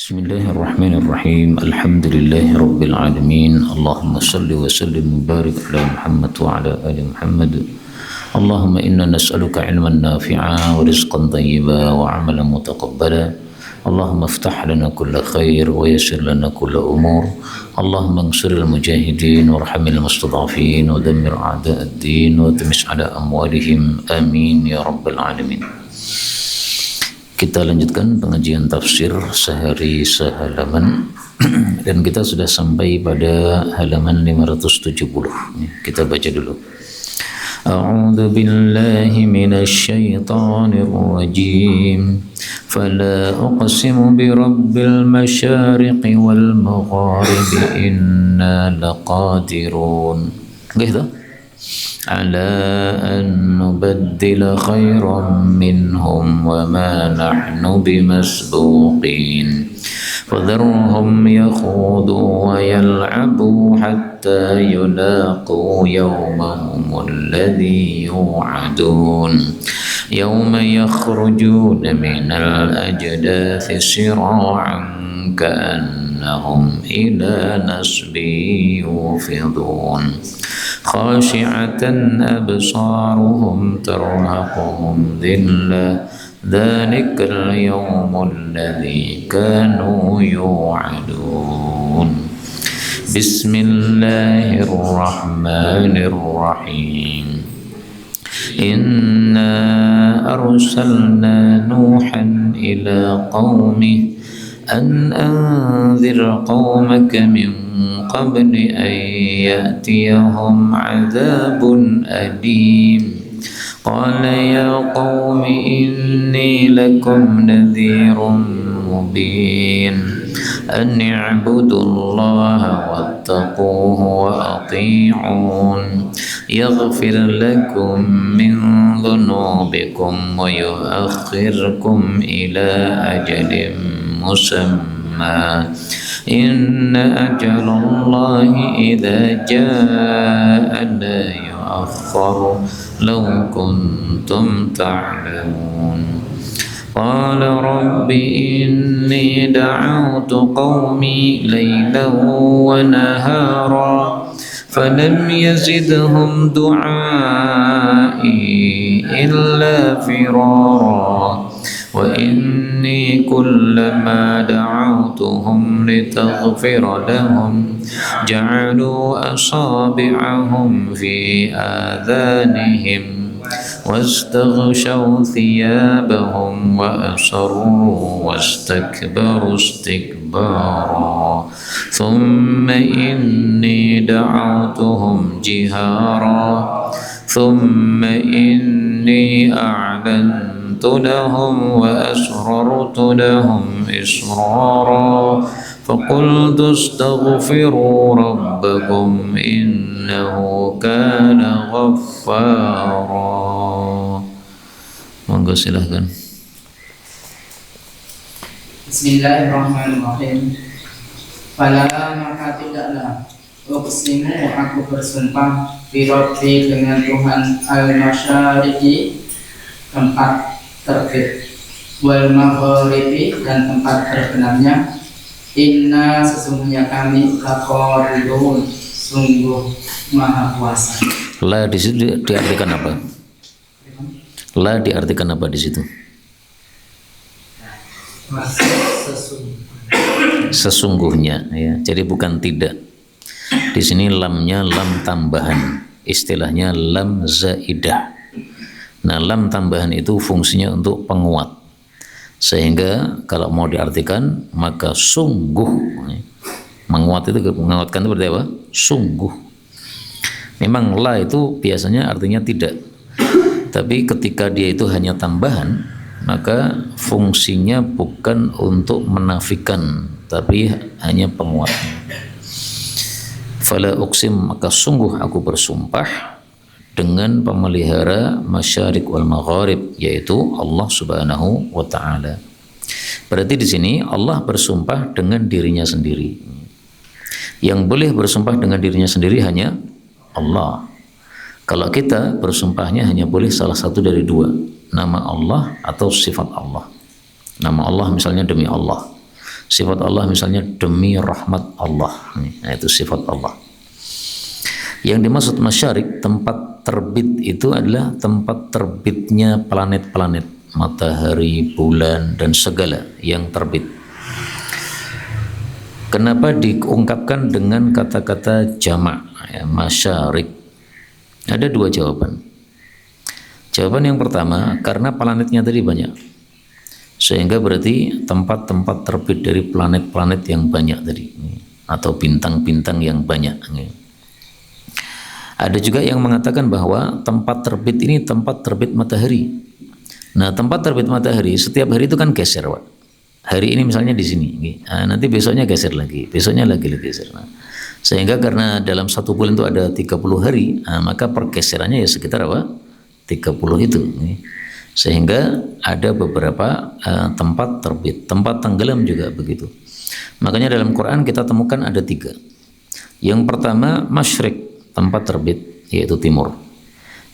Bismillahirrahmanirrahim. Alhamdulillahi rabbil alamin. Allahumma salli wa sallim mubarak ala Muhammad wa ala ali Muhammad. Allahumma inna nas'aluka ilman nafi'a wa rizqan tayyiba wa amalan mutaqabbala. Allahumma iftah lana kulla khair wa yassir lana kulla umur. Allahumma ansuril mujahidin warhamil mustadafin wa dammir a'da'ad din wa tamis ala amwalihim. Amin ya rabbal alamin. Kita lanjutkan pengajian tafsir sehari sehalaman dan kita sudah sampai pada halaman 570. Kita baca dulu. A'udzu billahi minasy syaithanir rajim. Fala uqsimu bi rabbil masyariqi wal magharibi inna laqadirun. Gitu. على أن نبدل خيرا منهم وما نحن بمسبوقين فذرهم يخوضوا ويلعبوا حتى يلاقوا يومهم الذي يوعدون يوم يخرجون من الأجداث سراعا كأنهم إلى نصب يوفضون خاشعة أبصارهم ترهقهم ذلة ذلك اليوم الذي كانوا يوعدون بسم الله الرحمن الرحيم إنا أرسلنا نوحا إلى قومه أن أنذر قومك من قبل أن يأتيهم عذاب أليم قال يا قوم إني لكم نذير مبين أن اعبدوا الله واتقوه وأطيعون يغفر لكم من ذنوبكم ويؤخركم إلى أجل مسمى إن أجل الله إذا جاء لا يؤخر لو كنتم تعلمون قال رب إني دعوت قومي ليلا ونهارا فلم يزدهم دعائي إلا فرارا وإني كلما دعوتهم لتغفر لهم جعلوا أصابعهم في آذانهم واستغشوا ثيابهم وأصروا واستكبروا استكبارا ثم إني دعوتهم جهارا ثم إني أعلنت لهم وأسررت لهم إسرارا فقلت استغفروا ربكم إنه كان غفارا. Monggo silahkan. Bismillahirrahmanirrahim. Fala maka tidaklah uqsimu aku bersumpah birabbi dengan Tuhan al-masyariqi tempat terbit wal maghribi dan tempat terbenamnya inna sesungguhnya kami laqadirun sungguh maha kuasa. La di situ diartikan apa? La diartikan apa di situ? Sesungguhnya ya. Jadi bukan tidak. Di sini lamnya lam tambahan. Istilahnya lam zaidah. Nah, lam tambahan itu fungsinya untuk penguat. Sehingga kalau mau diartikan maka sungguh. Menguat itu menguatkan itu berarti apa? Sungguh. Memang la itu biasanya artinya tidak. Tapi ketika dia itu hanya tambahan, maka fungsinya bukan untuk menafikan, tapi hanya penguat. Fala uqsim maka sungguh aku bersumpah dengan pemelihara masyariq wal magharib, yaitu Allah Subhanahu wa taala. Berarti di sini Allah bersumpah dengan dirinya sendiri. Yang boleh bersumpah dengan dirinya sendiri hanya Allah. Kalau kita bersumpahnya hanya boleh salah satu dari dua, nama Allah atau sifat Allah. Nama Allah misalnya demi Allah, Sifat Allah misalnya demi rahmat Allah. Nah, itu sifat Allah. Yang dimaksud masyarik, tempat terbit itu adalah tempat terbitnya planet-planet, matahari, bulan, dan segala yang terbit. Kenapa diungkapkan dengan kata-kata jamak, ya, masyarik? Ada dua jawaban. Jawaban yang pertama, karena planetnya tadi banyak, sehingga berarti tempat-tempat terbit dari planet-planet yang banyak tadi, atau bintang-bintang yang banyak. Ada juga yang mengatakan bahwa tempat terbit ini tempat terbit matahari. Nah, tempat terbit matahari setiap hari itu kan geser, Pak. Hari ini misalnya di sini, nanti besoknya geser lagi, besoknya lagi geser. Nah, sehingga karena dalam satu bulan itu ada 30 hari, maka pergeserannya ya sekitar apa? 30 itu. Sehingga ada beberapa tempat terbit, tempat tenggelam juga begitu. Makanya dalam Quran kita temukan ada 3. Yang pertama masyrik, tempat terbit, yaitu timur.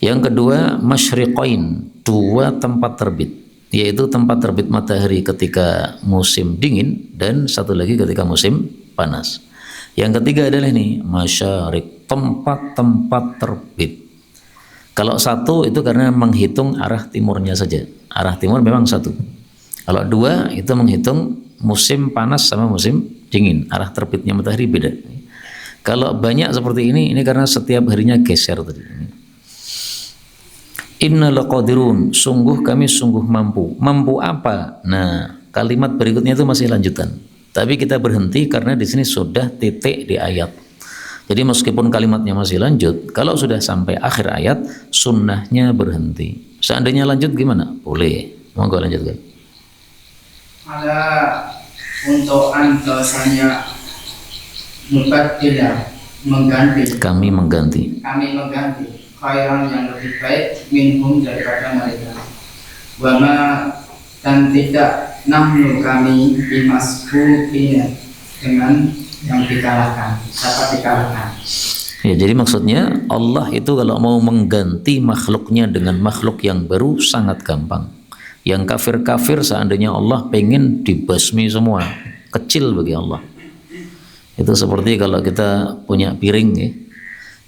Yang kedua masyriqain, 2 tempat terbit, yaitu tempat terbit matahari ketika musim dingin dan satu lagi ketika musim panas. Yang ketiga adalah ini masyarik, tempat-tempat terbit. Kalau satu itu karena menghitung arah timurnya saja, arah timur memang satu. Kalau 2 itu menghitung musim panas sama musim dingin, arah terbitnya matahari beda. Kalau banyak seperti ini karena setiap harinya geser tadi. Inna laqadirun, sungguh kami sungguh mampu. Mampu apa? Nah, kalimat berikutnya itu masih lanjutan. Tapi kita berhenti karena di sini sudah titik di ayat. Jadi meskipun kalimatnya masih lanjut, kalau sudah sampai akhir ayat, sunnahnya berhenti. Seandainya lanjut gimana? Boleh. Monggo lanjutkan. Ada untuk antosanya mubaddilah, mengganti. Kami mengganti. Khairan yang lebih baik minhum daripada mereka. Wama dan tidak nahnu kami bimasbuqina, dengan yang dikalahkan. Dapat dikalahkan. Ya, jadi maksudnya Allah itu kalau mau mengganti makhluknya dengan makhluk yang baru sangat gampang. Yang kafir-kafir seandainya Allah pengen dibasmi semua, kecil bagi Allah. Itu seperti kalau kita punya piring ya,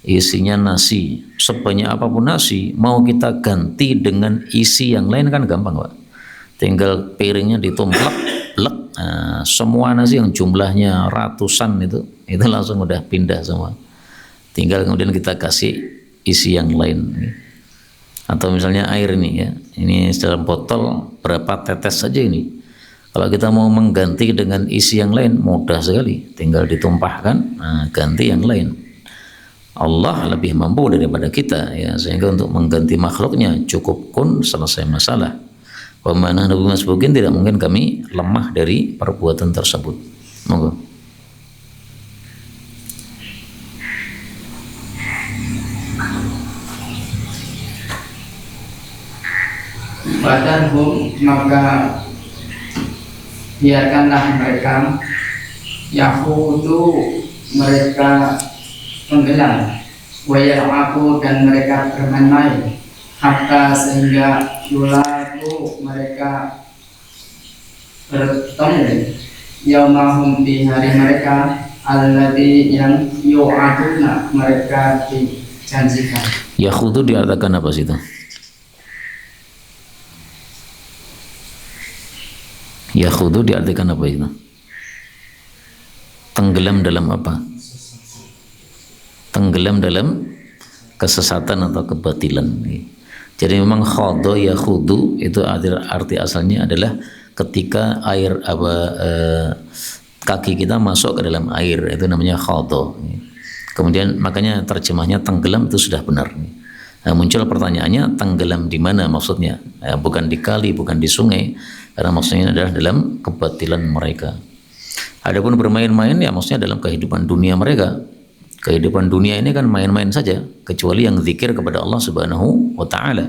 isinya nasi, sebanyak apapun nasi, mau kita ganti dengan isi yang lain kan gampang, Pak. Tinggal piringnya ditumplak, blek, semua nasi yang jumlahnya ratusan itu langsung udah pindah semua. Tinggal kemudian kita kasih isi yang lain. Atau misalnya air ini ya, ini dalam botol berapa tetes saja ini. Kalau kita mau mengganti dengan isi yang lain mudah sekali, tinggal ditumpahkan, ganti yang lain. Allah lebih mampu daripada kita ya, sehingga untuk mengganti makhluknya cukup kun selesai masalah. Wa ma nahnu bimasbuqin, tidak mungkin kami lemah dari perbuatan tersebut. Monggo. Badanhum, maka biarkanlah mereka yahudu, mereka tenggelam, wayal'abu, dan mereka bermain-main, hatta sehingga yulaku, mereka bertemu yaumahum, di hari mereka alladzi yang yu'aduna, mereka dijanjikan. Yakhudu diartikan apa sih itu? Yakhudu diartikan apa itu? Tenggelam dalam apa? Tenggelam dalam kesesatan atau kebatilan. Jadi memang khadha yakhudu itu arti asalnya adalah ketika air kaki kita masuk ke dalam air, itu namanya khadha. Kemudian makanya terjemahnya tenggelam itu sudah benar. Nah, muncul pertanyaannya, tenggelam di mana maksudnya? Bukan di kali, bukan di sungai, karena maksudnya adalah dalam kebatilan mereka. Adapun bermain-main ya maksudnya dalam kehidupan dunia mereka. Kehidupan dunia ini kan main-main saja, kecuali yang zikir kepada Allah Subhanahu wa ta'ala.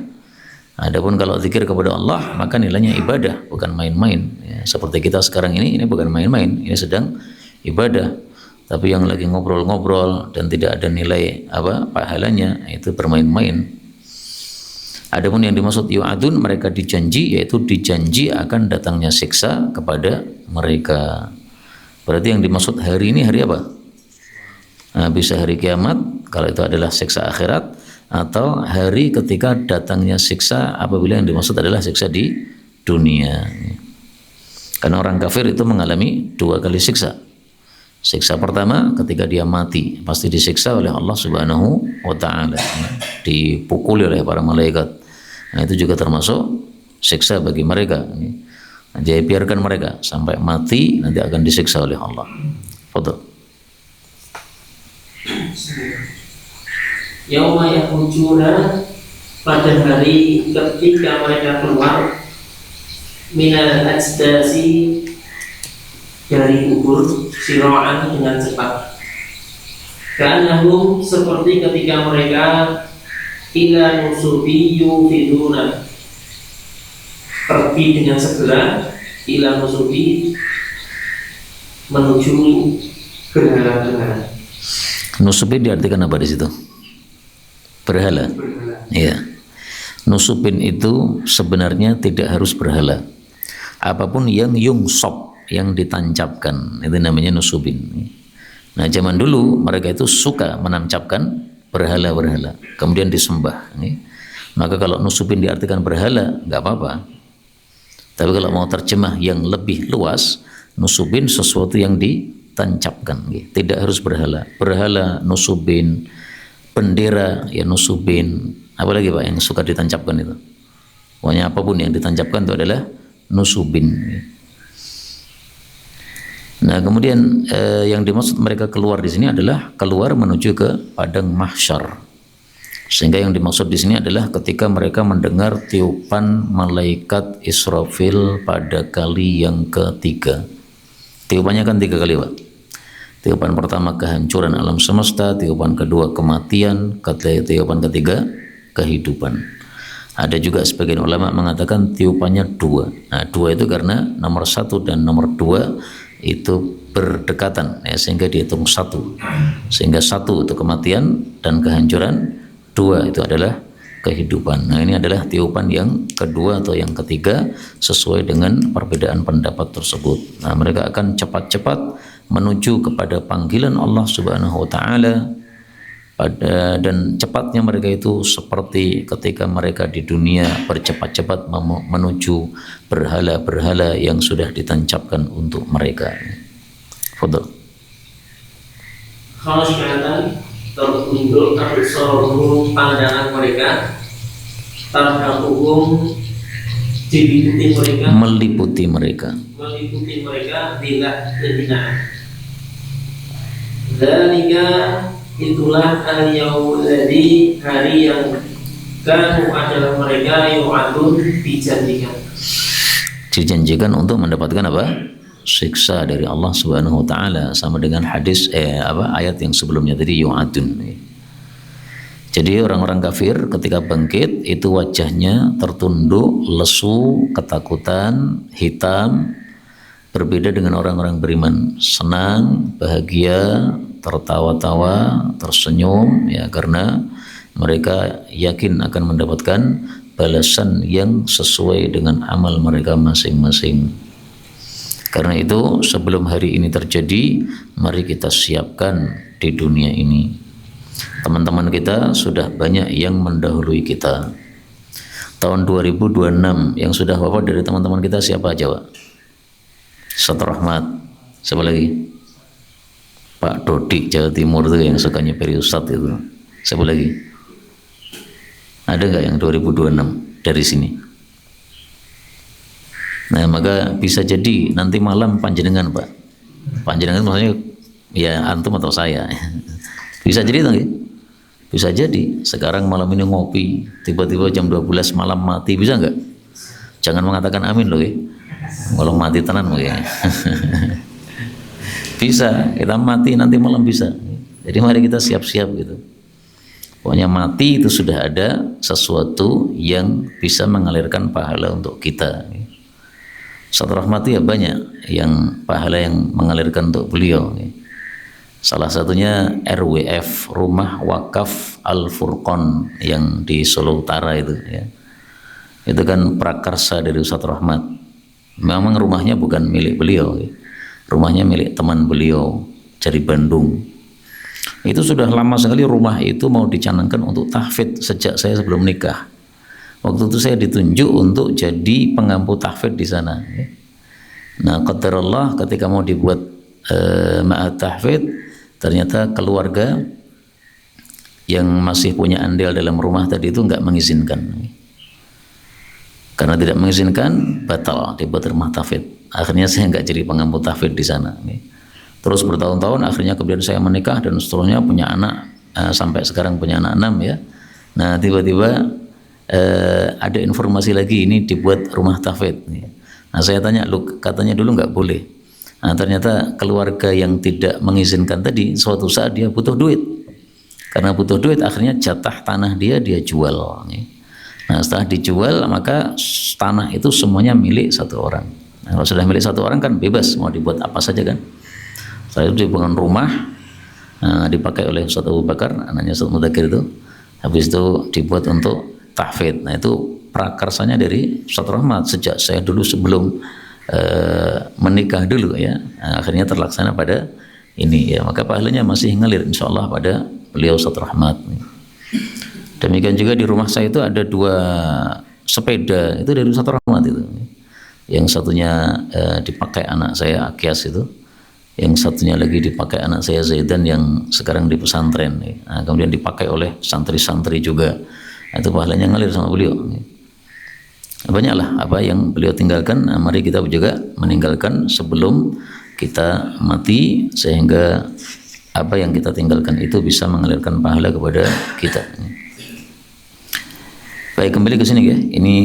Adapun kalau zikir kepada Allah, maka nilainya ibadah, bukan main-main. Ya, seperti kita sekarang ini bukan main-main, ini sedang ibadah. Tapi yang lagi ngobrol-ngobrol dan tidak ada nilai pahalanya, itu bermain-main. Adapun yang dimaksud yu'adun, mereka dijanji, yaitu dijanji akan datangnya siksa kepada mereka. Berarti yang dimaksud hari ini hari apa? Nah, bisa hari kiamat kalau itu adalah siksa akhirat, atau hari ketika datangnya siksa apabila yang dimaksud adalah siksa di dunia. Karena orang kafir itu mengalami 2 kali siksa. Siksa pertama ketika dia mati, pasti disiksa oleh Allah Subhanahu wa taala, dipukuli oleh para malaikat. Nah, itu juga termasuk siksa bagi mereka. Jadi biarkan mereka sampai mati, nanti akan disiksa oleh Allah. Fadhal. Yauma yakhrujuna, pada hari ketika mereka keluar minal ajdasi, dari kubur, sira'an, dengan cepat. Ka'annahum, seperti ketika mereka ila nusubi yufiduna, pergi dengan segera, ila nusubi, menuju berhala-berhala. Nusubin diartikan apa di situ? Berhala. Iya. Nusubin itu sebenarnya tidak harus berhala. Apapun yang yungsob, yang ditancapkan, itu namanya nusubin. Nah, zaman dulu mereka itu suka menancapkan berhala-berhala, kemudian disembah. Maka kalau nusubin diartikan berhala, nggak apa-apa. Tapi kalau mau terjemah yang lebih luas, nusubin sesuatu yang ditancapkan, tidak harus berhala. Berhala nusubin, bendera ya nusubin, apalagi Pak yang suka ditancapkan itu. Pokoknya apapun yang ditancapkan itu adalah nusubin. Nah, kemudian yang dimaksud mereka keluar di sini adalah keluar menuju ke padang mahsyar. Sehingga yang dimaksud di sini adalah ketika mereka mendengar tiupan malaikat Israfil pada kali yang ketiga. Tiupannya kan 3 kali, Pak. Tiupan pertama kehancuran alam semesta, tiupan kedua kematian, tiupan ketiga kehidupan. Ada juga sebagian ulama mengatakan tiupannya 2. Nah, 2 itu karena nomor 1 dan nomor 2 itu berdekatan, ya, sehingga dihitung 1. Sehingga 1 itu kematian dan kehancuran, 2 itu adalah kehidupan. Nah, ini adalah tiupan yang kedua atau yang ketiga sesuai dengan perbedaan pendapat tersebut. Nah, mereka akan cepat-cepat menuju kepada panggilan Allah Subhanahu wa taala, dan cepatnya mereka itu seperti ketika mereka di dunia bercepat-cepat menuju berhala-berhala yang sudah ditancapkan untuk mereka. Fadhal. Khasyiatan, tertunduk absaruhum, pandangan mereka, tarhaquhum, meliputi mereka bila kehinaan. Dzalika, itulah al-yaumul ladzi, hari yang kanu adalah mereka yu'adun, dijanjikan untuk mendapatkan apa? Siksa dari Allah Subhanahu wa taala, sama dengan hadis ayat yang sebelumnya tadi, yu'adun. Jadi orang-orang kafir ketika bangkit itu wajahnya tertunduk, lesu, ketakutan, hitam, berbeda dengan orang-orang beriman, senang, bahagia, tertawa-tawa, tersenyum, ya, karena mereka yakin akan mendapatkan balasan yang sesuai dengan amal mereka masing-masing. Karena itu sebelum hari ini terjadi, mari kita siapkan di dunia ini. Teman-teman kita sudah banyak yang mendahului kita. Tahun 2026 yang sudah wafat dari teman-teman kita siapa aja, Pak? Ustadz Rahmat, siapa lagi? Pak Dodi Jawa Timur itu yang suka nyeperi Ustadz itu. Siapa lagi? Ada nggak yang 2026 dari sini? Nah, maka bisa jadi nanti malam panjenengan, Pak. Panjenengan maksudnya ya antum atau saya. Bisa jadi tak? Bisa jadi sekarang malam ini ngopi, tiba-tiba jam 12 malam mati, bisa nggak? Jangan mengatakan amin loh, ya. Kalau mati tenan ya. Bisa, kita mati nanti malam bisa. Jadi mari kita siap-siap gitu. Pokoknya mati itu sudah ada sesuatu yang bisa mengalirkan pahala untuk kita. Ustadz Rahmat ya banyak yang pahala yang mengalirkan untuk beliau. Salah satunya RWF, Rumah Wakaf Al-Furqon yang di Solo Utara itu, ya. Itu kan prakarsa dari Ustadz Rahmat. Memang rumahnya bukan milik beliau, ya. rumahnya milik teman beliau dari Bandung. Itu sudah lama sekali rumah itu mau dicanangkan untuk tahfidz sejak saya sebelum nikah. Waktu itu saya ditunjuk untuk jadi pengampu tahfidz di sana. Nah, qadarullah ketika mau dibuat ma'had tahfidz, ternyata keluarga yang masih punya andil dalam rumah tadi itu nggak mengizinkan. Karena tidak mengizinkan, batal dibuat rumah tahfidz. Akhirnya saya nggak jadi pengampu tahfidz di sana. Terus bertahun-tahun, akhirnya kemudian saya menikah dan seterusnya punya anak, sampai sekarang punya anak 6 ya. Nah, tiba-tiba ada informasi lagi ini dibuat rumah tahfidz. Nah, saya tanya, lu katanya dulu nggak boleh. Nah, ternyata keluarga yang tidak mengizinkan tadi suatu saat dia butuh duit. Karena butuh duit, akhirnya jatah tanah dia jual. Nah, setelah dijual, maka tanah itu semuanya milik satu orang. Nah, kalau sudah milik satu orang kan bebas mau dibuat apa saja kan. Setelah itu dibangun rumah, dipakai oleh Ustaz Abu Bakar, anaknya Ustaz Mudakir itu. Habis itu dibuat untuk tahfidz. Nah, itu prakarsanya dari Ustaz Rahmat sejak saya dulu sebelum menikah dulu ya. Nah, akhirnya terlaksana pada ini ya. Maka pahalanya masih ngalir insyaallah pada beliau Ustaz Rahmat. Demikian juga di rumah saya itu ada 2 sepeda itu dari Ustaz Rahmat itu. Yang satunya dipakai anak saya Akyas itu, yang satunya lagi dipakai anak saya Zaidan yang sekarang di pesantren. Nah, kemudian dipakai oleh santri-santri juga. Nah, itu pahalanya ngalir sama beliau. Banyaklah apa yang beliau tinggalkan. Nah, mari kita juga meninggalkan sebelum kita mati, sehingga apa yang kita tinggalkan itu bisa mengalirkan pahala kepada kita. Baik, kembali ke sini ya. Ini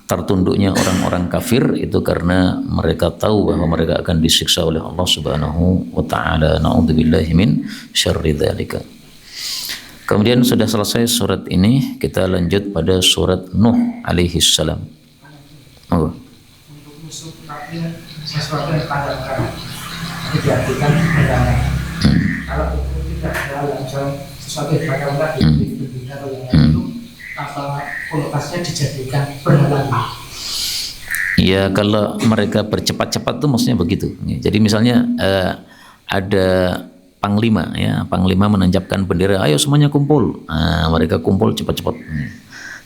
tertunduknya orang-orang kafir itu karena mereka tahu bahwa mereka akan disiksa oleh Allah Subhanahu wa taala. Na'udzubillahi min syarri dzalika. Kemudian sudah selesai surat ini, kita lanjut pada surat Nuh alaihi salam. Oh. Untuk musuh kafir sesuatu yang kadang-kadang dijadikan bendera. Kalau itu tidak halal, sesuatu yang kadang-kadang dijadikan bendera itu apa konotasinya dijadikan berhalangan. Ya, kalau mereka bercepat-cepat tuh maksudnya begitu. Jadi misalnya ada panglima ya, panglima menancapkan bendera, ayo semuanya kumpul. Nah, mereka kumpul cepat-cepat.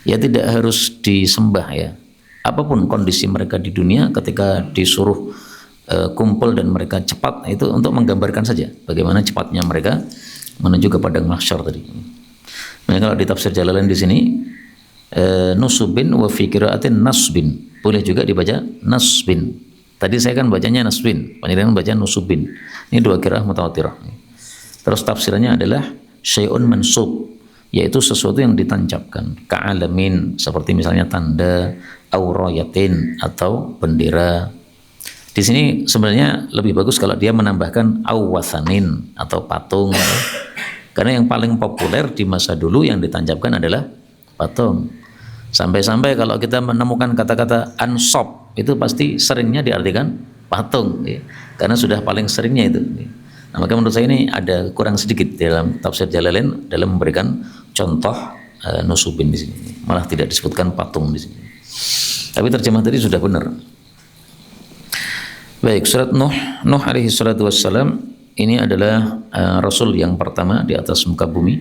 Ya tidak harus disembah ya. Apapun kondisi mereka di dunia, ketika disuruh kumpul dan mereka cepat, itu untuk menggambarkan saja bagaimana cepatnya mereka menuju ke padang mahsyar tadi. Nah, kalau di tafsir Jalalain di sini nusubin wa fi qiraatin nasbin. Boleh juga dibaca nasbin. Tadi saya kan bacanya nasbin, panjenengan baca nusubin. Ini 2 qiraah mutawatirah. Terus tafsirannya adalah syai'un mansub, yaitu sesuatu yang ditancapkan, ka'alamin, seperti misalnya tanda, aurayatin atau bendera. Di sini sebenarnya lebih bagus kalau dia menambahkan awasanin atau patung. Karena yang paling populer di masa dulu yang ditancapkan adalah patung. Sampai-sampai kalau kita menemukan kata-kata ansop, itu pasti seringnya diartikan patung ya. Karena sudah paling seringnya itu. Nah, maka menurut saya ini ada kurang sedikit dalam tafsir Jalalain dalam memberikan contoh nusubin di sini. Malah tidak disebutkan patung di sini. Tapi terjemah tadi sudah benar. Baik, surat Nuh alaihi salatu wassalam ini adalah Rasul yang pertama di atas muka bumi.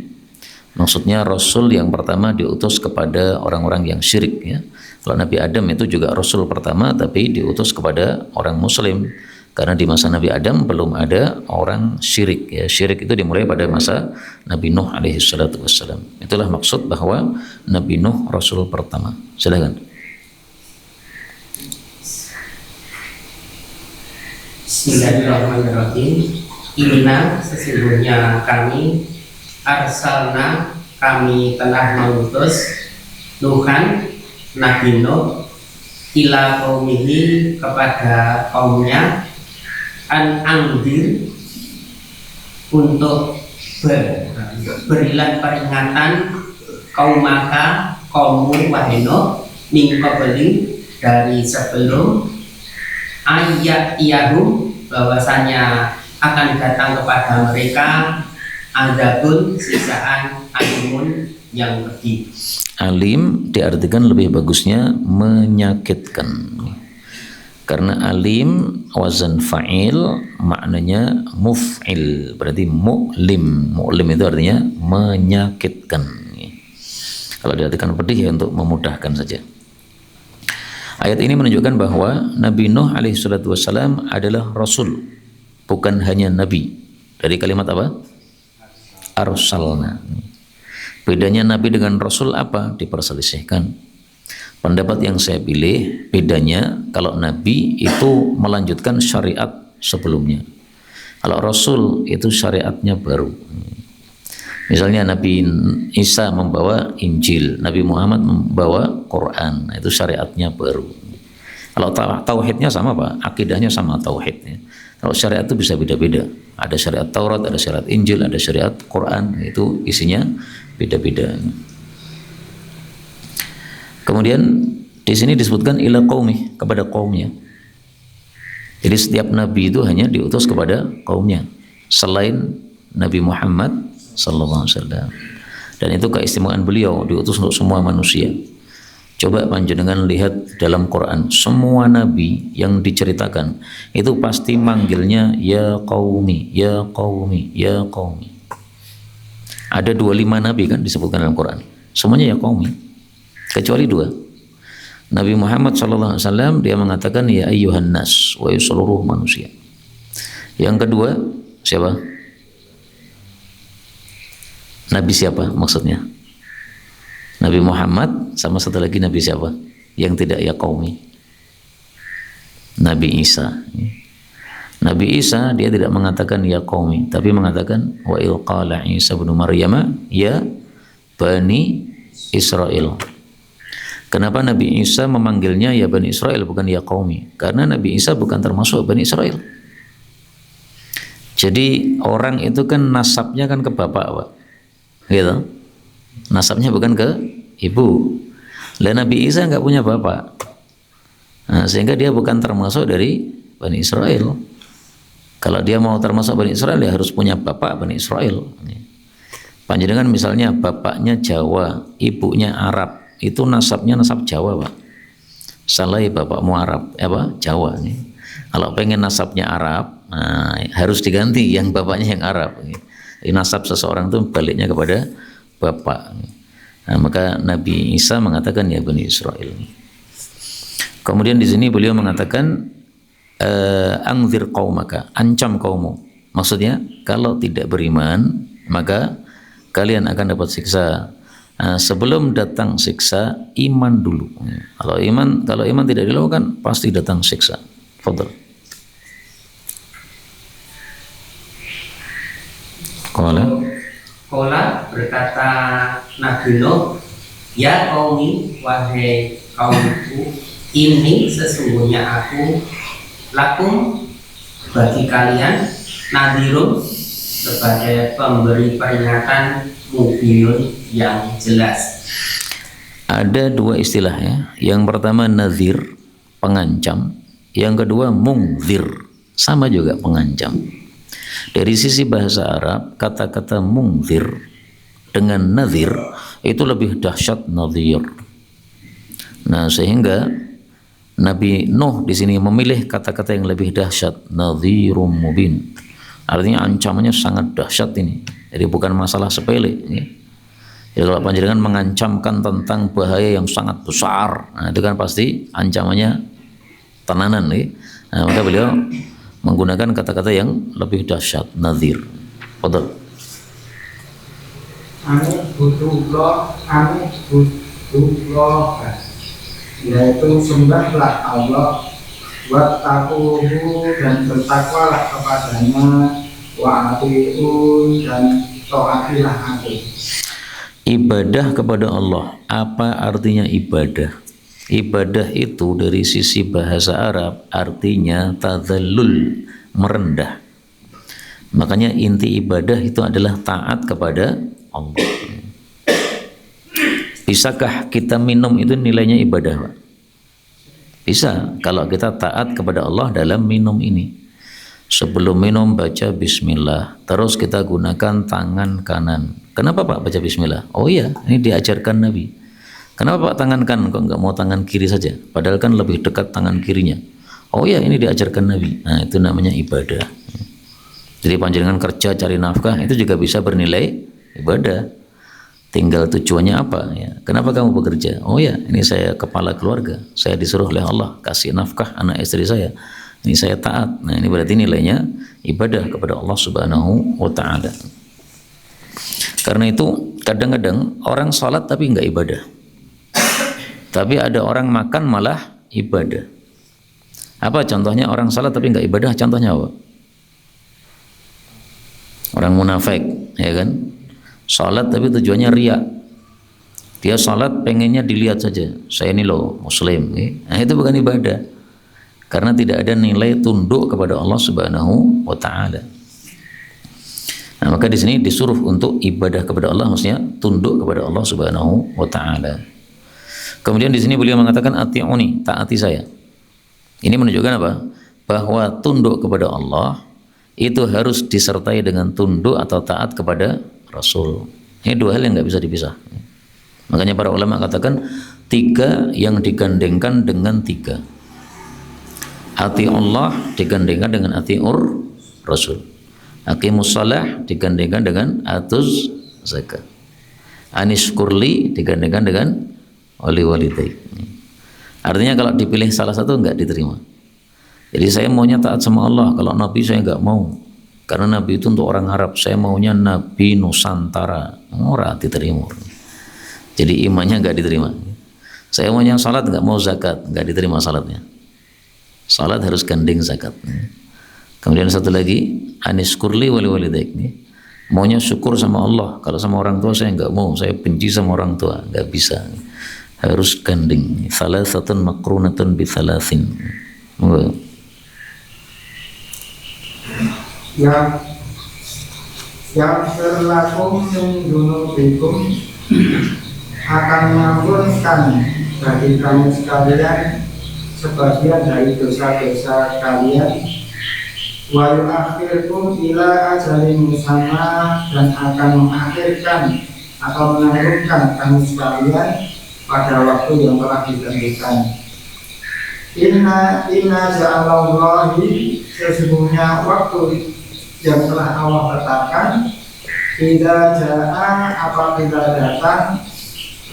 Maksudnya Rasul yang pertama diutus kepada orang-orang yang syirik ya. Kalau Nabi Adam itu juga Rasul pertama, tapi diutus kepada orang Muslim. Karena di masa Nabi Adam belum ada orang syirik ya. Syirik itu dimulai pada masa Nabi Nuh alaihi salatu wassalam. Itulah maksud bahwa Nabi Nuh Rasul pertama. Silakan. Bismillahirrahmanirrahim. Inna sesungguhnya kami arsalna kami telah mengutus Nuhan Nabi Nuh ila qaumihi kepada kaumnya an angdir untuk berilah peringatan kaumaka kaummu wahai Nuh min qabli dari sebelum ayat iyahum bahwasanya akan datang kepada mereka adabun sisaan alimun yang pedih. Alim diartikan lebih bagusnya menyakitkan. Karena alim wazan fa'il maknanya muf'il, berarti mu'lim. Mu'lim itu artinya menyakitkan. Kalau diartikan pedih ya untuk memudahkan saja. Ayat ini menunjukkan bahwa Nabi Nuh alaihi salatu wassalam adalah rasul, bukan hanya nabi. Dari kalimat apa? Arsalna. Bedanya nabi dengan rasul apa? Diperselisihkan. Pendapat yang saya pilih, bedanya kalau nabi itu melanjutkan syariat sebelumnya. Kalau rasul itu syariatnya baru. Misalnya Nabi Isa membawa Injil, Nabi Muhammad membawa Quran, itu syariatnya baru. Kalau tauhidnya sama Pak, akidahnya sama tauhidnya. Kalau syariat itu bisa beda-beda. Ada syariat Taurat, ada syariat Injil, ada syariat Quran, itu isinya beda-beda. Kemudian di sini disebutkan ila qaumi, kepada kaumnya. Jadi setiap nabi itu hanya diutus kepada kaumnya, selain Nabi Muhammad sallallahu alaihi wasallam. Dan itu keistimewaan beliau, diutus untuk semua manusia. Coba panjenengan lihat dalam Quran, semua nabi yang diceritakan itu pasti manggilnya ya qaumi, ya qaumi, ya qaumi. Ada 25 nabi kan disebutkan dalam Quran. Semuanya ya qaumi. Kecuali 2. Nabi Muhammad sallallahu alaihi wasallam dia mengatakan ya ayyuhan nas, wahai seluruh manusia. Yang kedua siapa? Nabi siapa maksudnya? Nabi Muhammad sama satu lagi Nabi siapa? Yang tidak ya qaumi. Nabi Isa. Nabi Isa dia tidak mengatakan ya qaumi, tapi mengatakan wa il qala Isa bin Maryam ya bani Israel. Kenapa Nabi Isa memanggilnya ya bani Israel bukan ya qaumi? Karena Nabi Isa bukan termasuk bani Israel. Jadi orang itu kan nasabnya kan ke bapak, Pak. Gitu. Nasabnya bukan ke ibu. Lah Nabi Isa nggak punya bapak. Nah, sehingga dia bukan termasuk dari Bani Israel. Kalau dia mau termasuk Bani Israel ya harus punya bapak Bani Israel. Panjenengan misalnya bapaknya Jawa, ibunya Arab, itu nasabnya nasab Jawa, Pak. Salah bapakmu Arab, Jawa nih. Kalau pengen nasabnya Arab, nah, harus diganti yang bapaknya yang Arab. Nasab seseorang itu baliknya kepada bapak. Nah, maka Nabi Isa mengatakan ya Bani Israel. Kemudian di sini beliau mengatakan angzir qaumaka, ancam kaummu. Maksudnya kalau tidak beriman maka kalian akan dapat siksa. Nah, sebelum datang siksa iman dulu. Kalau iman tidak dilakukan pasti datang siksa. Fadhal. Qala berkata Nabi Nuh, ya qaumi, wahai kaumku, ini sesungguhnya aku lakum bagi kalian nadhirun sebagai pemberi peringatan mubinun yang jelas. Ada 2 istilah ya. Yang pertama nadhir, pengancam. Yang kedua mungzir, sama juga pengancam. Dari sisi bahasa Arab, kata-kata mungzir dengan nadhir itu lebih dahsyat nadhir. Nah, sehingga Nabi Nuh di sini memilih kata-kata yang lebih dahsyat, nadhirum mubin. Artinya ancamannya sangat dahsyat ini. Jadi bukan masalah sepele. Ya, kalau panjenengan mengancamkan tentang bahaya yang sangat besar, nah itu kan pasti ancamannya tenanan. Nah, maka beliau menggunakan kata-kata yang lebih dahsyat, nadhir. Betul. Anu butuh yaitu sembahlah Allah, wattaquhu dan bertakwalah kepadanya, wa atiun dan taatilah aku. Ibadah kepada Allah, apa artinya ibadah? Ibadah itu dari sisi bahasa Arab artinya tadzallul, merendah. Makanya inti ibadah itu adalah taat kepada Allah. Bisakah kita minum itu nilainya ibadah, Pak? Bisa, kalau kita taat kepada Allah dalam minum ini. Sebelum minum baca bismillah, terus kita gunakan tangan kanan. Kenapa Pak baca bismillah? Oh iya, ini diajarkan Nabi. Kenapa Pak tangan kanan kok nggak mau tangan kiri saja? Padahal kan lebih dekat tangan kirinya. Oh ya, ini diajarkan Nabi. Nah, itu namanya ibadah. Jadi panjenengan kerja cari nafkah itu juga bisa bernilai ibadah. Tinggal tujuannya apa ya? Kenapa kamu bekerja? Oh ya, ini saya kepala keluarga. Saya disuruh oleh Allah kasih nafkah anak istri saya. Ini saya taat. Nah, ini berarti nilainya ibadah kepada Allah Subhanahu wa taala. Karena itu kadang-kadang orang sholat tapi enggak ibadah. Tapi ada orang makan malah ibadah. Apa contohnya orang sholat tapi enggak ibadah? Contohnya apa? Orang munafik, ya kan? Sholat tapi tujuannya riya. Dia sholat pengennya dilihat saja. Saya ini loh muslim. Nah, itu bukan ibadah. Karena tidak ada nilai tunduk kepada Allah Subhanahu wa taala. Nah, maka di sini disuruh untuk ibadah kepada Allah, maksudnya tunduk kepada Allah Subhanahu wa taala. Kemudian di sini beliau mengatakan ati'uni, taati saya. Ini menunjukkan apa? Bahwa tunduk kepada Allah itu harus disertai dengan tunduk atau taat kepada Rasul. Ini dua hal yang nggak bisa dipisah. Makanya para ulama katakan 3 yang digandengkan dengan 3. Ati Allah digandengkan dengan ati'ur Rasul. Aqimus shalah digandengkan dengan atuz zakat. Anis kurli digandengkan dengan wali walidai. Artinya kalau dipilih salah satu nggak diterima. Jadi saya maunya taat sama Allah, kalau Nabi saya nggak mau. Karena Nabi itu untuk orang Arab, saya maunya Nabi Nusantara, ora diterima. Jadi imannya nggak diterima. Saya maunya salat, nggak mau zakat, nggak diterima salatnya. Salat harus gandeng zakat. Kemudian satu lagi, anis kurli wali walidaik. Maunya syukur sama Allah, kalau sama orang tua saya nggak mau, saya benci sama orang tua, nggak bisa. Harus gandeng. Salasatun makrunatun bi salasin. yang berlaku min dunubikum akan mengampunkan bagi kamu sekalian sebagian dari dosa-dosa kalian, wa yu'akhirkum ila ajalin musamma, dan akan mengakhirkan atau menanggungkan kamu sekalian pada waktu yang telah ditentukan. Inna ja'alallahi, sesungguhnya waktu yang telah Allah tetapkan, tidak ja'a, apabila datang,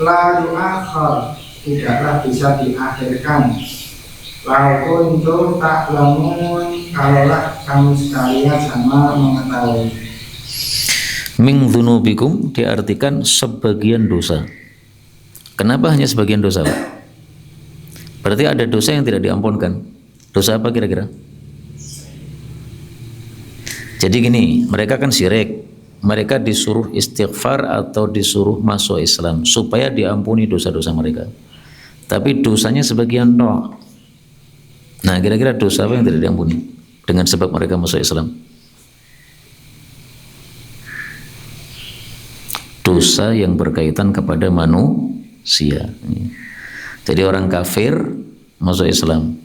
la yu'akhir, tidaklah bisa diakhirkan. Laukun itu tak lamun, kalaulah kamu sekalian sama mengetahui. Min dzunubikum diartikan sebagian dosa. Kenapa hanya sebagian dosa, Pak? Berarti ada dosa yang tidak diampunkan. Dosa apa kira-kira? Jadi gini, mereka kan syirik. Mereka disuruh istighfar atau disuruh masuk Islam supaya diampuni dosa-dosa mereka. Tapi dosanya sebagian toh. Nah, kira-kira dosa apa yang tidak diampuni dengan sebab mereka masuk Islam? Dosa yang berkaitan kepada manusia. Jadi orang kafir masuk Islam,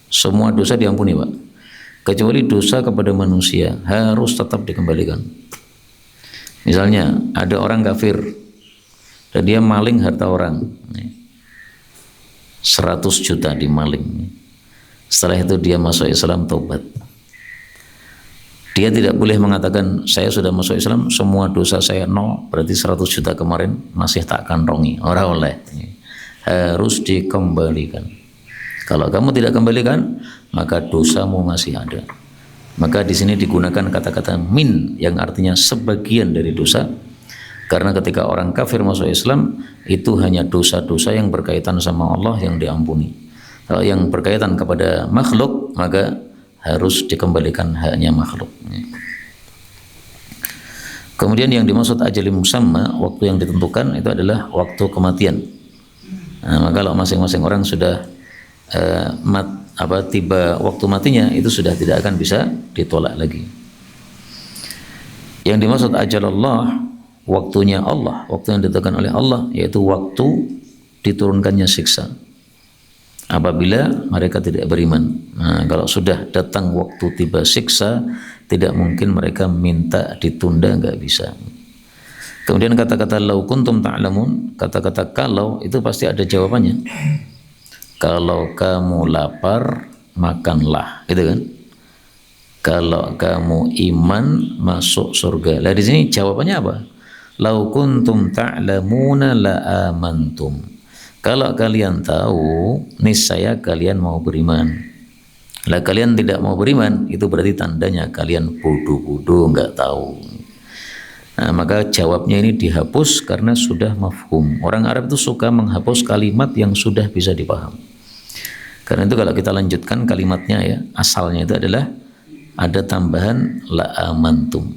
semua dosa diampuni, Pak. Kecuali dosa kepada manusia harus tetap dikembalikan. Misalnya ada orang kafir dan dia maling harta orang, 100 juta dimaling. Setelah itu dia masuk Islam, taubat. Dia tidak boleh mengatakan saya sudah masuk Islam, semua dosa saya nol, berarti 100 juta kemarin masih tak kantongi. Ora oleh. Harus dikembalikan. Kalau kamu tidak kembalikan, maka dosamu masih ada. Maka di sini digunakan kata-kata min yang artinya sebagian dari dosa. Karena ketika orang kafir masuk Islam, itu hanya dosa-dosa yang berkaitan sama Allah yang diampuni. Kalau yang berkaitan kepada makhluk, maka harus dikembalikan haknya makhluk. Kemudian yang dimaksud ajali musamma, waktu yang ditentukan, itu adalah waktu kematian. Nah, maka kalau masing-masing orang sudah tiba waktu matinya, itu sudah tidak akan bisa ditolak lagi. Yang dimaksud ajalallah, waktunya Allah, waktu yang ditentukan oleh Allah, yaitu waktu diturunkannya siksa apabila mereka tidak beriman. Nah, kalau sudah datang waktu tiba siksa, tidak mungkin mereka minta ditunda, nggak bisa. Kemudian kata-kata lau kuntum ta'lamun, kata-kata kalau itu pasti ada jawabannya. Kalau kamu lapar, makanlah, gitu kan? Kalau kamu iman masuk surga. Lah di sini jawabannya apa? Lau kuntum ta'lamuna la amantum. Kalau kalian tahu, niscaya kalian mau beriman. Lah kalian tidak mau beriman, itu berarti tandanya kalian bodoh-bodoh, enggak tahu. Nah, maka jawabnya ini dihapus karena sudah mafhum. Orang Arab itu suka menghapus kalimat yang sudah bisa dipaham. Karena itu kalau kita lanjutkan kalimatnya ya, asalnya itu adalah ada tambahan la amantum.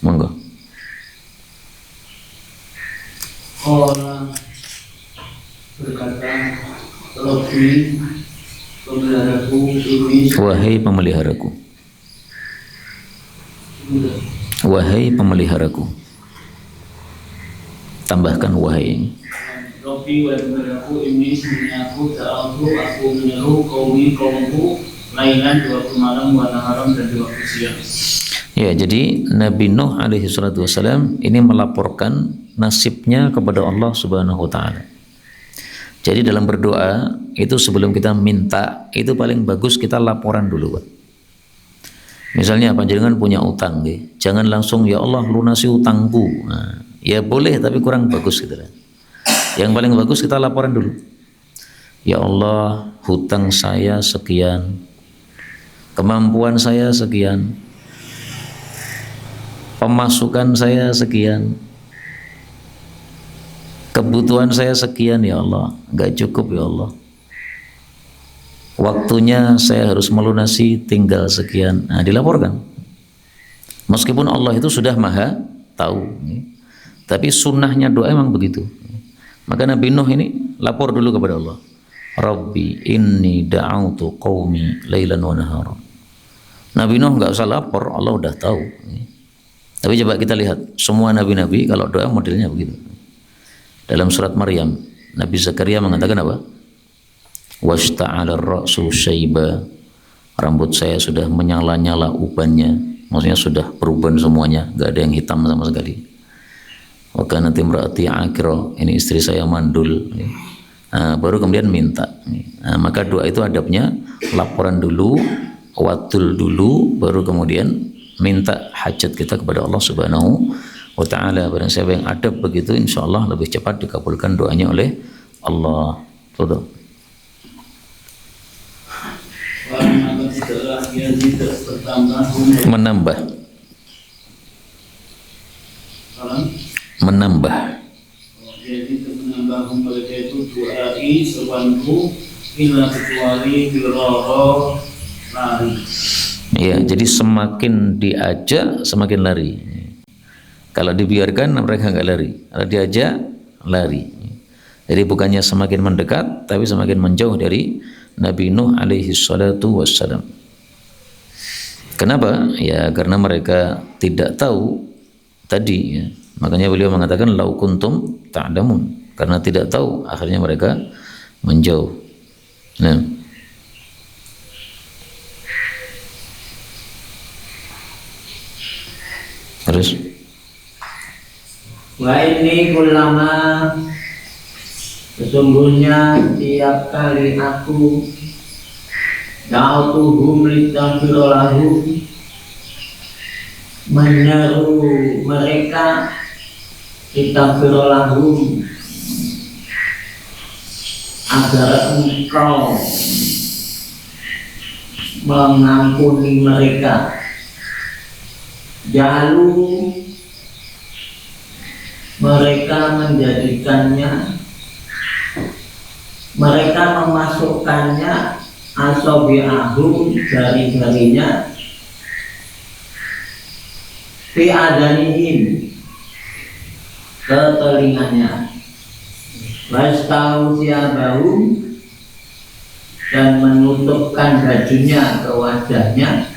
Monggo. Orang berkata, Rabbi, pemeliharaku ini. Wahai pemeliharaku. Wahai pemeliharaku. Tambahkan wahai. Rabbi, wahai pemeliharaku ini, sebenarnya aku menyeru kaumku lailan di waktu malam, wa naharam dan di waktu siang. Ya, jadi Nabi Nuh alaihi salatu wasalam ini melaporkan nasibnya kepada Allah Subhanahu wa taala. Jadi dalam berdoa itu sebelum kita minta itu paling bagus kita laporan dulu, Pak. Misalnya panjenengan punya utang, jangan langsung ya Allah lunasi utangku. Nah, ya boleh tapi kurang bagus gitu kan. Yang paling bagus kita laporan dulu. Ya Allah, hutang saya sekian, kemampuan saya sekian, pemasukan saya sekian, kebutuhan saya sekian ya Allah, nggak cukup ya Allah. Waktunya saya harus melunasi tinggal sekian. Nah, dilaporkan. Meskipun Allah itu sudah maha tahu, tapi sunnahnya doa emang begitu. Maka Nabi Nuh ini lapor dulu kepada Allah. Rabbi inni da'autu qaumi lailan wa nahara. Nabi Nuh nggak usah lapor, Allah udah tahu. Tapi coba kita lihat semua nabi-nabi kalau doa modelnya begitu. Dalam surat Maryam, Nabi Zakaria mengatakan apa? Washta'ala ar-ra'su syaiba. Rambut saya sudah menyala-nyala ubannya. Maksudnya sudah beruban semuanya, enggak ada yang hitam sama sekali. Wa kanat imraati aqira. Ini istri saya mandul. Nah, baru kemudian minta. Nah, maka doa itu adabnya laporan dulu, watul dulu, baru kemudian minta hajat kita kepada Allah Subhanahu wa taala. Barang siapa yang adab begitu, insyaallah lebih cepat dikabulkan doanya oleh Allah. Betul. Menambah. Jadi menambah mereka itu duai seruanku illa kecuali biroro lari. Ya, jadi semakin diajak semakin lari. Kalau dibiarkan mereka nggak lari. Kalau diajak lari. Jadi bukannya semakin mendekat, tapi semakin menjauh dari Nabi Nuh alaihi salatu wassalam. Kenapa? Ya karena mereka tidak tahu tadi. Ya. Makanya beliau mengatakan lau kuntum ta'lamun. Karena tidak tahu, akhirnya mereka menjauh. Nah. Terus Wa ini ulama sesungguhnya tiap kali aku da'utuhum listaghfirulahu menyeru mereka listaghfirulahu agar engkau mengampuni mereka, jalu mereka menjadikannya, mereka memasukkannya asabi'ahum jari-jarinya fi adanihim ke telinganya, wastau siabahum dan menutupkan bajunya ke wajahnya,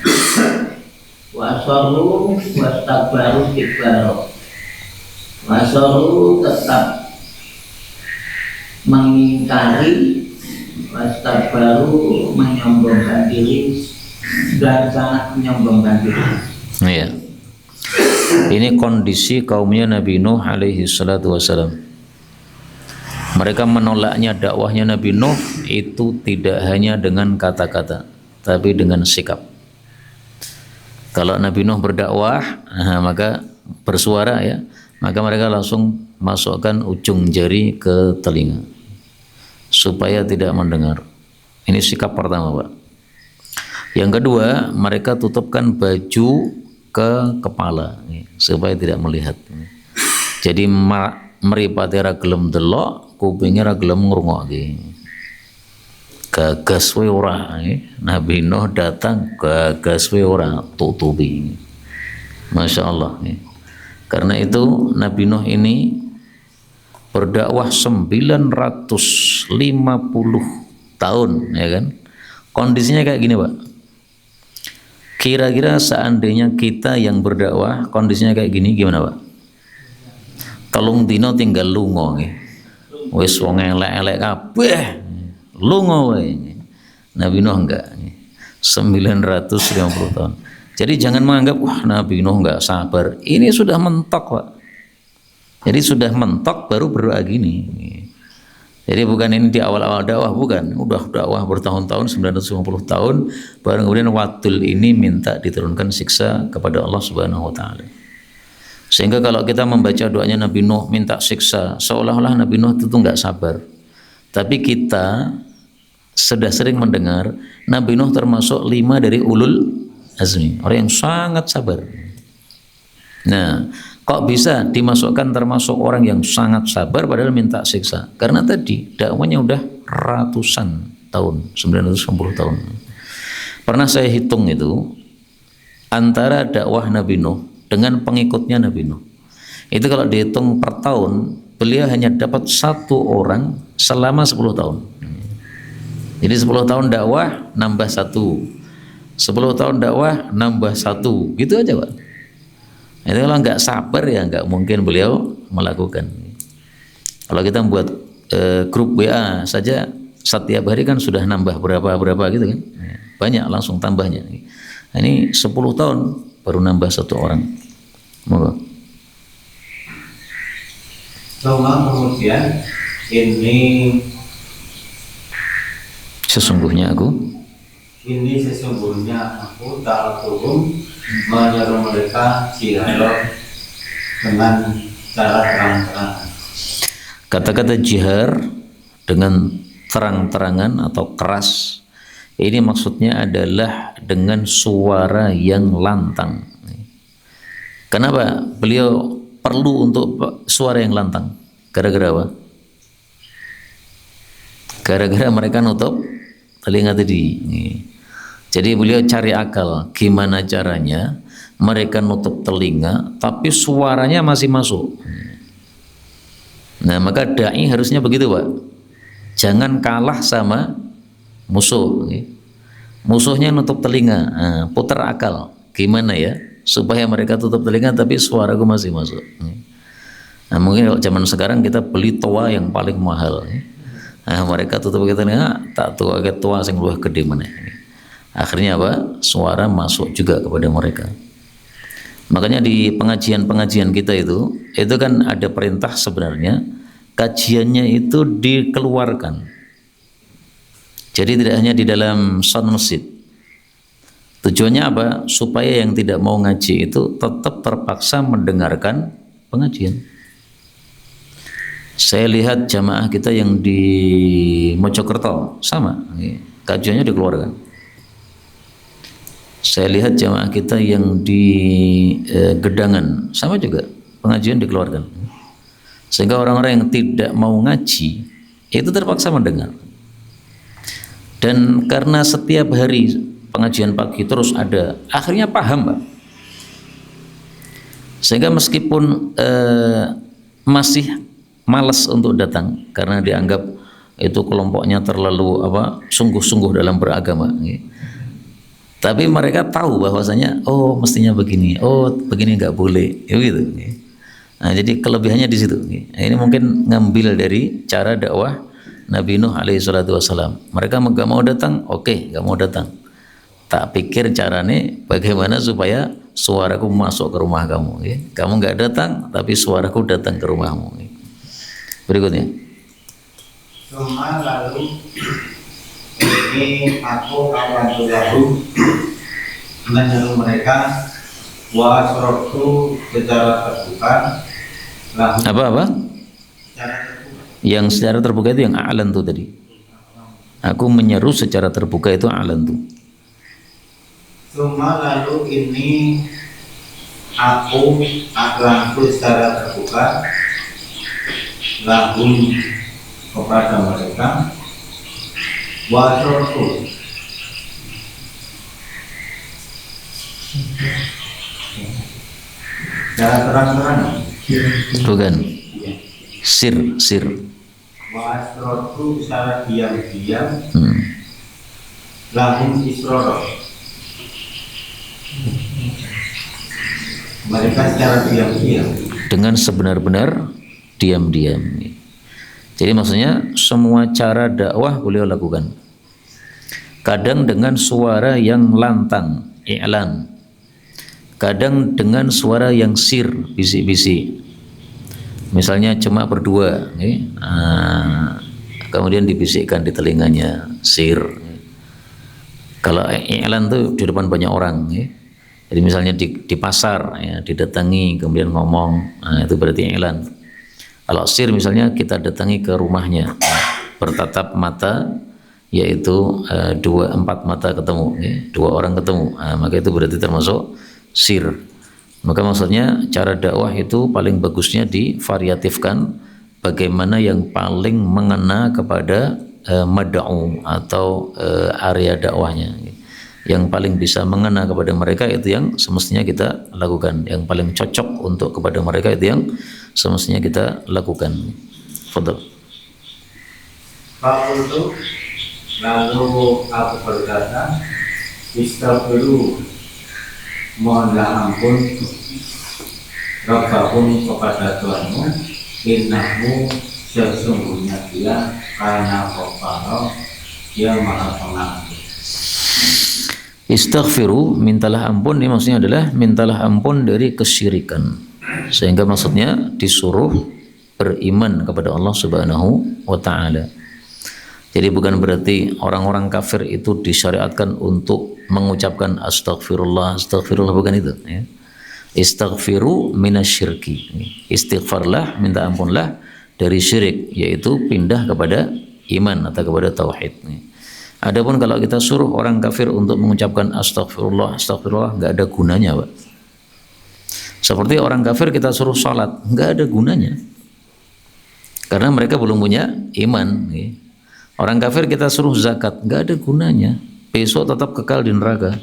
wasoru wastakbaru kibaro. Wasoru tetap mengingkari, wastakbaru menyombongkan diri dan sangat menyombongkan diri. iya. Ini kondisi kaumnya Nabi Nuh alaihi salatu wassalam. Mereka menolaknya dakwahnya Nabi Nuh itu tidak hanya dengan kata-kata, tapi dengan sikap. Kalau Nabi Nuh berdakwah, maka bersuara ya, maka mereka langsung masukkan ujung jari ke telinga supaya tidak mendengar. Ini sikap pertama, Pak. Yang kedua, mereka tutupkan baju ke kepala supaya tidak melihat. Jadi mripate ra gelem delok, kupinge ra gelem ngrungokke. Gagas we ora, Nabi Nuh datang gagas we ora tutupi. Masya Allah. Karena itu Nabi Nuh ini berdakwah 950 tahun, ya kan? Kondisinya kayak gini, Pak. Kira-kira seandainya kita yang berdakwah kondisinya kayak gini gimana, Pak? Telung dino tinggal lungo nggih. Wis wong elek-elek kabeh. Lungo wae. Nabi Nuh enggak. 950 tahun. Jadi jangan menganggap wah Nabi Nuh enggak sabar. Ini sudah mentok, Pak. Jadi sudah mentok baru berdoa gini. Jadi bukan ini di awal-awal dakwah, bukan. Udah dakwah bertahun-tahun, 950 tahun, baru kemudian wadul ini minta diturunkan siksa kepada Allah Subhanahu wa taala. Sehingga kalau kita membaca doanya Nabi Nuh minta siksa, seolah-olah Nabi Nuh itu enggak sabar. Tapi kita sudah sering mendengar Nabi Nuh termasuk 5 dari ulul azmi, orang yang sangat sabar. Nah, kok bisa dimasukkan termasuk orang yang sangat sabar padahal minta siksa? Karena tadi dakwanya udah ratusan tahun, 950 tahun. Pernah saya hitung itu antara dakwah Nabi Nuh dengan pengikutnya Nabi Nuh. Itu kalau dihitung per tahun, beliau hanya dapat 1 orang selama 10 tahun. Jadi 10 tahun dakwah nambah 1. 10 tahun dakwah nambah 1. Gitu aja, Pak. Itu kalau nggak sabar ya nggak mungkin beliau melakukan. Kalau kita buat grup WA saja setiap hari kan sudah nambah berapa gitu kan, banyak langsung tambahnya. Nah, ini 10 tahun baru nambah 1 orang. Moga. Cuma kemudian ini sesungguhnya aku tak turun menyuruh mereka jihad dengan cara terang-terangan. Kata-kata jihar dengan terang-terangan atau keras ini maksudnya adalah dengan suara yang lantang. Kenapa beliau perlu untuk suara yang lantang? Gara-gara apa? Gara-gara mereka nutup telinga tadi. Jadi beliau cari akal gimana caranya mereka nutup telinga tapi suaranya masih masuk. Nah, maka dai harusnya begitu, Pak. Jangan kalah sama musuh. Musuhnya nutup telinga, putar akal. Gimana ya supaya mereka tutup telinga tapi suaraku masih masuk. Nah, mungkin kalau zaman sekarang kita beli toa yang paling mahal. Nah, mereka tutup telinga tak tua sing luwih gede meneh. Akhirnya apa? Suara masuk juga kepada mereka. Makanya di pengajian-pengajian kita itu kan ada perintah sebenarnya kajiannya itu dikeluarkan. Jadi tidak hanya di dalam sound masjid. Tujuannya apa? Supaya yang tidak mau ngaji itu tetap terpaksa mendengarkan pengajian. Saya lihat jamaah kita yang di Mojokerto sama, kajiannya dikeluarkan. Saya lihat jamaah kita yang di Gedangan sama juga pengajian dikeluarkan. Sehingga orang-orang yang tidak mau ngaji itu terpaksa mendengar. Dan karena setiap hari pengajian pagi terus ada, akhirnya paham, Pak. Sehingga meskipun masih malas untuk datang karena dianggap itu kelompoknya terlalu sungguh-sungguh dalam beragama. Tapi mereka tahu bahwasanya oh mestinya begini, oh begini nggak boleh, gitu. Nah, jadi kelebihannya di situ. Nah, ini mungkin ngambil dari cara dakwah Nabi Nuh alaihi salatu wasalam. Mereka nggak mau datang, oke, nggak mau datang. Tak pikir caranya bagaimana supaya suaraku masuk ke rumah kamu. Kamu nggak datang, tapi suaraku datang ke rumahmu. Berikutnya. Cuma lalu ini aku kawan lalu menyuruh mereka wasrotu secara terbuka lalu Apa? secara terbuka. Yang secara terbuka itu yang a'lan tuh tadi. Aku menyeru secara terbuka itu a'lan tuh. Cuma lalu ini aku aklanku secara terbuka lalu kepada mereka wasrotu secara terang-terangan. Bukan. Sir. Wasrotu secara diam-diam Hmm. lahum isroro mereka secara diam-diam Dengan sebenar-benar diam-diam. Jadi maksudnya semua cara dakwah beliau lakukan. Kadang dengan suara yang lantang, i'lan. Kadang dengan suara yang sir, bisik-bisik. Misalnya cuma berdua, kemudian dibisikkan di telinganya, sir. Kalau i'lan tuh di depan banyak orang, jadi misalnya di pasar, ya, didatangi kemudian ngomong, itu berarti i'lan. Kalau sir misalnya kita datangi ke rumahnya, bertatap mata, yaitu 4 mata ketemu, 2 orang ketemu, maka itu berarti termasuk sir. Maka maksudnya cara dakwah itu paling bagusnya divariatifkan bagaimana yang paling mengena kepada mad'u atau area dakwahnya. Yang paling bisa mengena kepada mereka itu yang semestinya kita lakukan. Yang paling cocok untuk kepada mereka itu yang semestinya kita lakukan. Fadhal. Fakultu lalu aku berkata istaghfiru mohonlah ampun Rabbakum kepada Tuhanmu innahu sesungguhnya dia karena ghafara dia maha pengampun. Istaghfiru, mintalah ampun, ini maksudnya adalah mintalah ampun dari kesyirikan. Sehingga maksudnya disuruh beriman kepada Allah Subhanahu wa taala. Jadi bukan berarti orang-orang kafir itu disyariatkan untuk mengucapkan astagfirullah, bukan itu, ya. Istaghfiru minasyirki. Istighfarlah, minta ampunlah dari syirik, yaitu pindah kepada iman atau kepada tauhid. Adapun kalau kita suruh orang kafir untuk mengucapkan astagfirullah, nggak ada gunanya, Pak. Seperti orang kafir kita suruh sholat, nggak ada gunanya, karena mereka belum punya iman. Orang kafir kita suruh zakat, nggak ada gunanya, besok tetap kekal di neraka.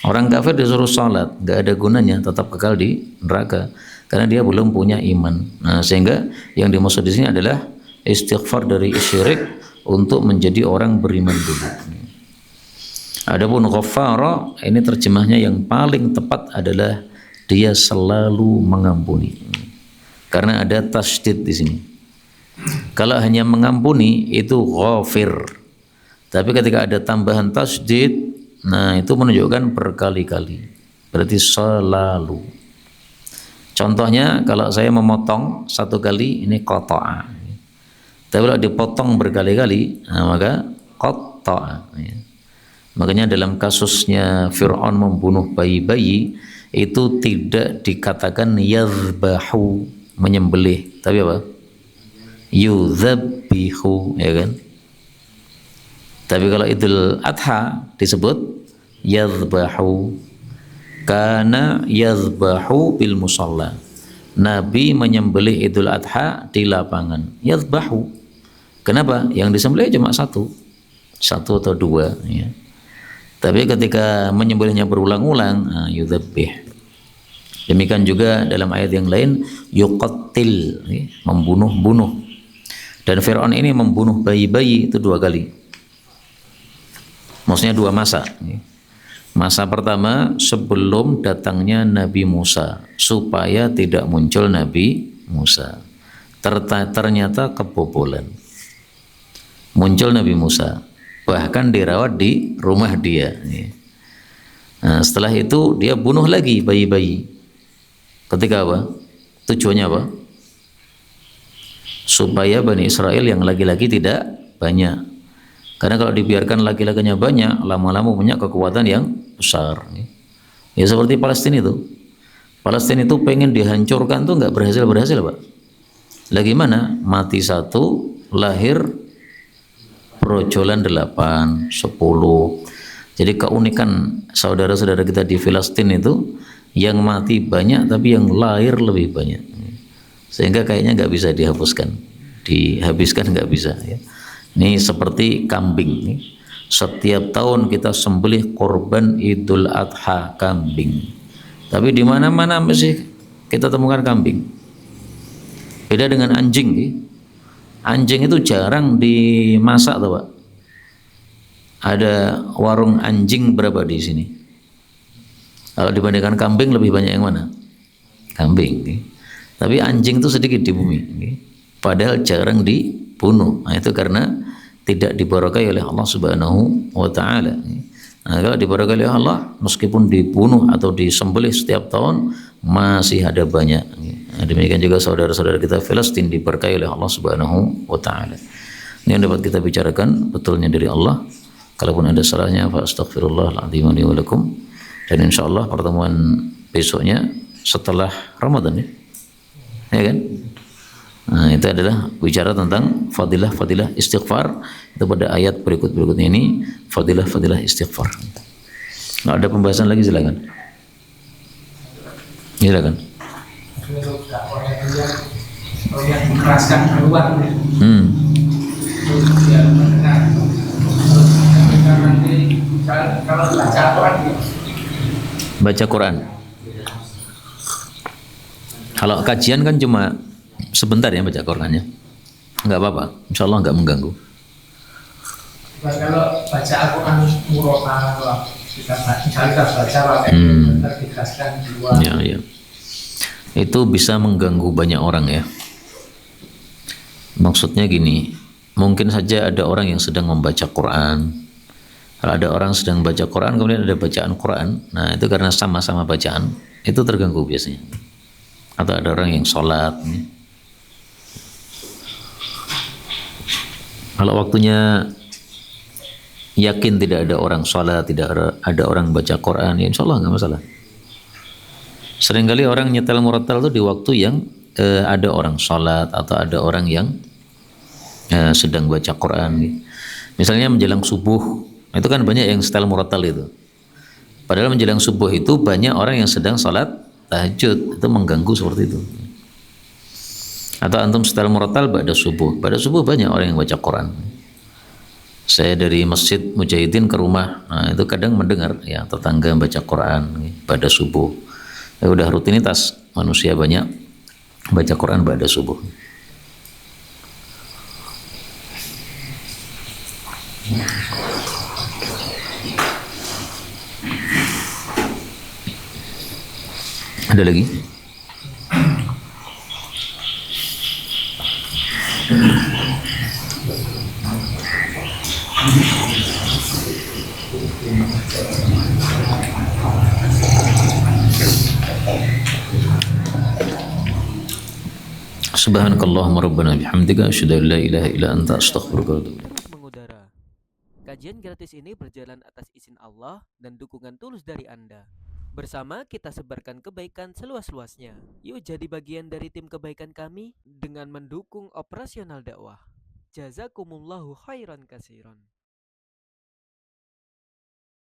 Orang kafir disuruh sholat, nggak ada gunanya, tetap kekal di neraka, karena dia belum punya iman. Nah, sehingga yang dimaksud di sini adalah istighfar dari syirik untuk menjadi orang beriman dulu. Adapun ghaffara, ini terjemahnya yang paling tepat adalah dia selalu mengampuni. Karena ada tasydid di sini. Kalau hanya mengampuni itu ghafir. Tapi ketika ada tambahan tasydid, nah itu menunjukkan berkali-kali. Berarti selalu. Contohnya kalau saya memotong 1 kali, ini qata'a. Tapi kalau dipotong berkali-kali, nah maka qata'a. Makanya dalam kasusnya Fir'aun membunuh bayi-bayi, itu tidak dikatakan yadhbahu, menyembelih, tapi apa? Yudhabbihu, ya kan? Tapi kalau Idul Adha disebut yadhbahu. Kana yadhbahu bil musalla. Nabi menyembelih Idul Adha di lapangan. Yadhbahu. Kenapa? Yang disembelih cuma 1 atau 2, ya. Tapi ketika menyembelihnya berulang-ulang, yudhabbih. Demikian juga dalam ayat yang lain, yuqattil, membunuh-bunuh. Dan Fir'aun ini membunuh bayi-bayi itu 2 kali. Maksudnya 2 masa. Masa pertama sebelum datangnya Nabi Musa, supaya tidak muncul Nabi Musa. Ternyata kebobolan. Muncul Nabi Musa, bahkan dirawat di rumah dia. Nah, setelah itu dia bunuh lagi bayi-bayi. Ketika apa? Tujuannya apa? supaya Bani Israel yang laki-laki tidak banyak. Karena kalau dibiarkan laki-lakinya banyak, lama-lama punya kekuatan yang besar. Ya seperti Palestina itu. Palestina itu pengen dihancurkan tuh nggak berhasil Pak. Lagi mana? Mati satu, lahir perojolan 8, 10. Jadi keunikan saudara-saudara kita di Palestina itu yang mati banyak tapi yang lahir lebih banyak. Sehingga kayaknya nggak bisa dihabiskan nggak bisa. Ya. Ini seperti kambing. Setiap tahun kita sembelih korban Idul Adha kambing. Tapi di mana-mana masih kita temukan kambing. Beda dengan anjing. Anjing itu jarang dimasak tuh Pak. Ada warung anjing berapa di sini? Kalau dibandingkan kambing lebih banyak yang mana? Kambing. Tapi anjing itu sedikit di bumi. Padahal jarang dibunuh. Nah, itu karena tidak diberkahi oleh Allah Subhanahu wa taala. Nah, kalau diberkahi oleh Allah, meskipun dibunuh atau disembelih setiap tahun masih ada banyak. Nah, demikian juga saudara-saudara kita Palestina diberkahi oleh Allah Subhanahu wa taala. Ini yang dapat kita bicarakan betulnya dari Allah. Kalaupun ada salahnya, fa astaghfirullahaladzim li wa lakum. Dan insyaallah pertemuan besoknya setelah Ramadan ya kan? Nah, itu adalah bicara tentang fadilah istighfar. Itu pada ayat berikutnya ini fadilah istighfar. Nah, ada pembahasan lagi silakan. Silakan. Kalau yang dikeraskan keluar, ya mendengar. Nanti kalau baca Quran, baca Quran. Kalau kajian kan cuma sebentar ya baca Qurannya, nggak apa-apa, insya Allah nggak mengganggu. Kalau baca Al-Quran murotal, kita baca bentar dikeraskan keluar. Ya. Itu bisa mengganggu banyak orang ya. Maksudnya gini, mungkin saja ada orang yang sedang membaca Quran. Kalau ada orang sedang baca Quran, kemudian ada bacaan Quran, nah itu karena sama-sama bacaan, itu terganggu biasanya. Atau ada orang yang sholat. Kalau waktunya yakin tidak ada orang sholat, tidak ada orang baca Quran, ya insya Allah nggak masalah. Seringkali orang nyetel murattal itu di waktu yang ada orang sholat atau ada orang yang sedang baca Quran. Misalnya menjelang subuh, itu kan banyak yang setel murattal itu. Padahal menjelang subuh itu banyak orang yang sedang sholat tahajud, itu mengganggu seperti itu. Atau antum setel murattal pada subuh banyak orang yang baca Quran. Saya dari Masjid Mujahidin ke rumah, nah itu kadang mendengar ya tetangga baca Quran pada subuh. Ya udah rutinitas manusia banyak baca Quran pada subuh. Ada lagi? Subhanakallahumma rabbana bihamdika asyhadu an la ilaha illa anta astaghfiruka wa atubu ilaik. Mengudara. Kajian gratis ini berjalan atas izin Allah dan dukungan tulus dari Anda. Bersama kita sebarkan kebaikan seluas-luasnya. Yuk jadi bagian dari tim kebaikan kami dengan mendukung operasional dakwah. Jazakumullahu khairan katsiran.